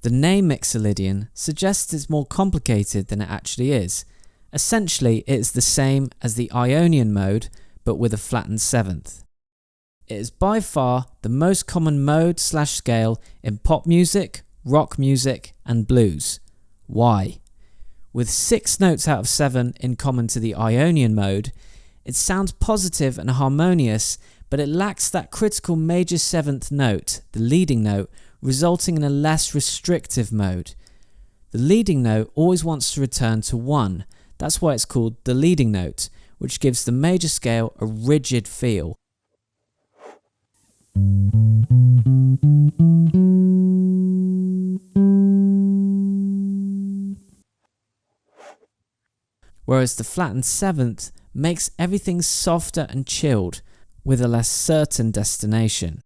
The name Mixolydian suggests it's more complicated than it actually is. Essentially, it is the same as the Ionian mode, but with a flattened seventh. It is by far the most common mode/scale in pop music, rock music, and blues. Why? With 6 notes out of 7 in common to the Ionian mode, it sounds positive and harmonious, but it lacks that critical major 7th note, the leading note, resulting in a less restrictive mode. The leading note always wants to return to 1, that's why it's called the leading note, which gives the major scale a rigid feel. Whereas the flattened 7th makes everything softer and chilled, with a less certain destination.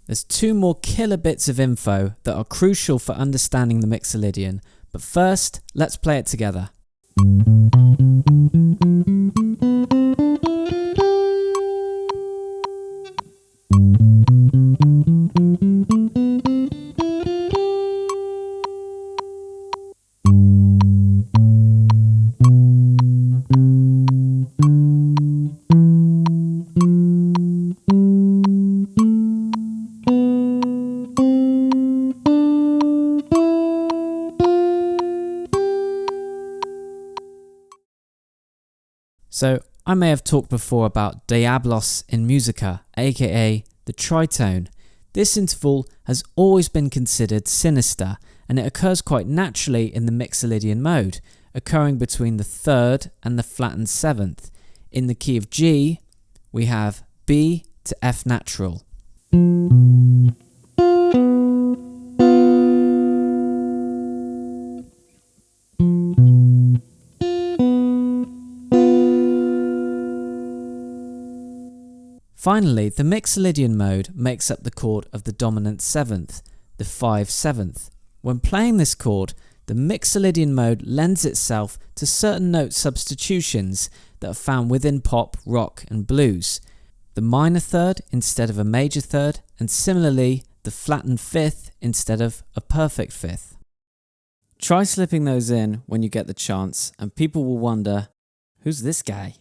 There's 2 more killer bits of info that are crucial for understanding the Mixolydian, but first, let's play it together. So, I may have talked before about Diabolus in Musica, aka the tritone. This interval has always been considered sinister, and it occurs quite naturally in the Mixolydian mode, occurring between the 3rd and the flattened 7th. In the key of G, we have B to F natural. Finally, the Mixolydian mode makes up the chord of the dominant 7th, the 5/7. When playing this chord, the Mixolydian mode lends itself to certain note substitutions that are found within pop, rock and blues. The minor 3rd instead of a major 3rd, and similarly the flattened 5th instead of a perfect 5th. Try slipping those in when you get the chance and people will wonder, who's this guy?